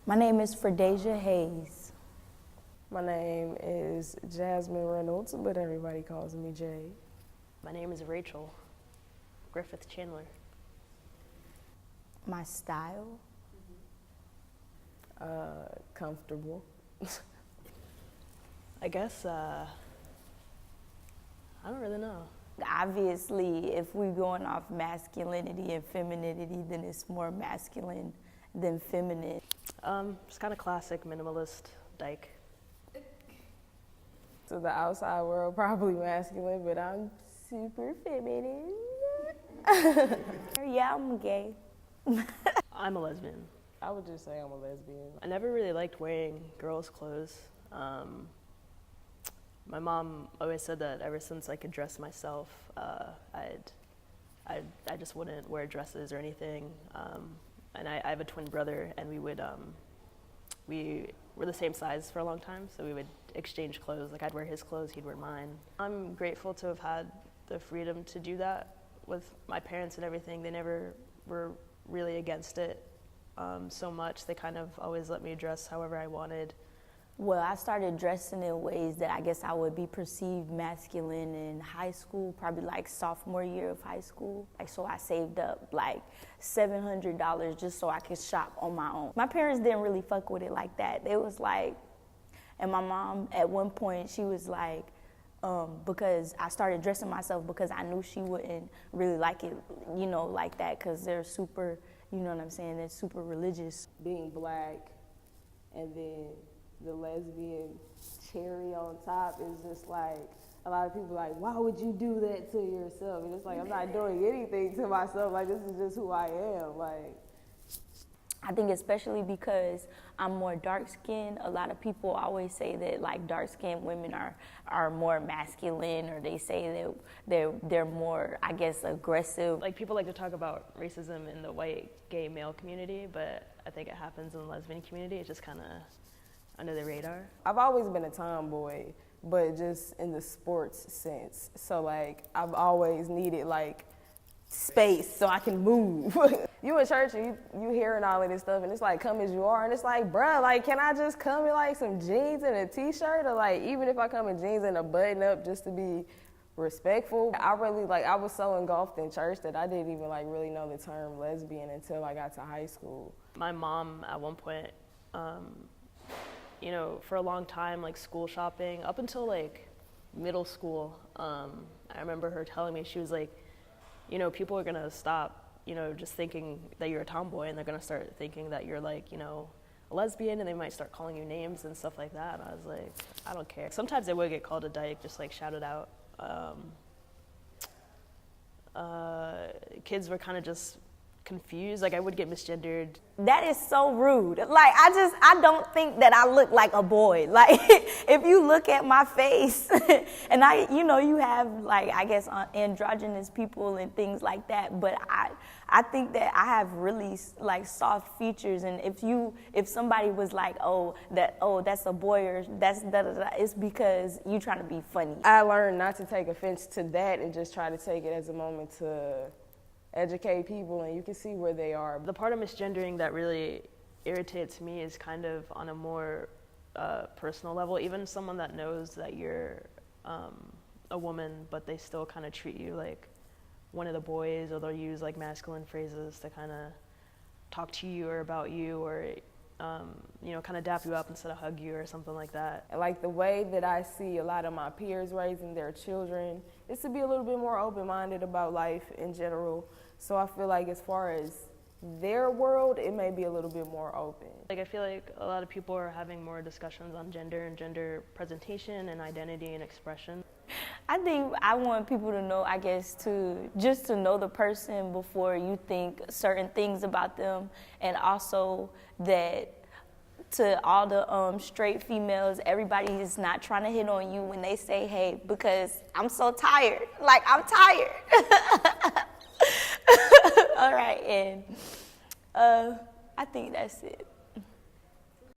My name is Fredasia Hayes. My name is Jasmine Reynolds, but everybody calls me Jay. My name is Rachel Griffith Chandler. My style? Comfortable. I guess, I don't really know. Obviously, if we're going off masculinity and femininity, then it's more masculine than feminine. Just kind of classic minimalist dyke. To the outside world, probably masculine, but I'm super feminine. Yeah, I'm gay. I'm a lesbian. I would just say I'm a lesbian. I never really liked wearing girls' clothes. My mom always said that ever since I could dress myself, I just wouldn't wear dresses or anything. And I have a twin brother, and we were the same size for a long time, so we would exchange clothes. Like, I'd wear his clothes, he'd wear mine. I'm grateful to have had the freedom to do that with my parents and everything. They never were really against it so much. They kind of always let me dress however I wanted. Well, I started dressing in ways that I guess I would be perceived masculine in high school, probably like sophomore year of high school. Like, so I saved up like $700 just so I could shop on my own. My parents didn't really fuck with it like that. It was like, and my mom at one point, she was like, because I started dressing myself because I knew she wouldn't really like it, you know, like that, because they're super, you know what I'm saying, they're super religious. Being black and then the lesbian cherry on top is just like, a lot of people are like, why would you do that to yourself? And it's like, I'm not doing anything to myself. Like, this is just who I am. Like, I think especially because I'm more dark-skinned, a lot of people always say that like dark-skinned women are more masculine, or they say that they're more, I guess, aggressive. Like, people like to talk about racism in the white gay male community, but I think it happens in the lesbian community. It's just kind of under the radar. I've always been a tomboy, but just in the sports sense. So like, I've always needed like space so I can move. You in church and you hearing all of this stuff, and it's like, come as you are, and it's like, bruh, like, can I just come in like some jeans and a t-shirt, or like, even if I come in jeans and a button up just to be respectful? I really, like, I was so engulfed in church that I didn't even like really know the term lesbian until I got to high school. My mom at one point, you know, for a long time, like school shopping, up until like middle school, I remember her telling me, she was like, you know, people are gonna stop, you know, just thinking that you're a tomboy, and they're gonna start thinking that you're like, you know, a lesbian, and they might start calling you names and stuff like that. And I was like, I don't care. Sometimes I would get called a dyke, just like shouted out. Kids were kind of just confused. Like, I would get misgendered. That is so rude. Like, I don't think that I look like a boy. Like, if you look at my face, and you know, you have like, I guess, androgynous people and things like that, but I think that I have really like soft features, and if somebody was like, that's a boy, or that's da-da-da, it's because you trying to be funny. I learned not to take offense to that and just try to take it as a moment to educate people, and you can see where they are. The part of misgendering that really irritates me is kind of on a more personal level. Even someone that knows that you're a woman, but they still kind of treat you like one of the boys, or they'll use like masculine phrases to kind of talk to you or about you, or you know, kind of dap you up instead of hug you or something like that. Like, the way that I see a lot of my peers raising their children is to be a little bit more open-minded about life in general. So I feel like as far as their world, it may be a little bit more open. Like, I feel like a lot of people are having more discussions on gender and gender presentation and identity and expression. I think I want people to know, I guess, just to know the person before you think certain things about them, and also that to all the straight females, everybody is not trying to hit on you when they say, hey, because I'm so tired. Like, I'm tired. All right, and I think that's it.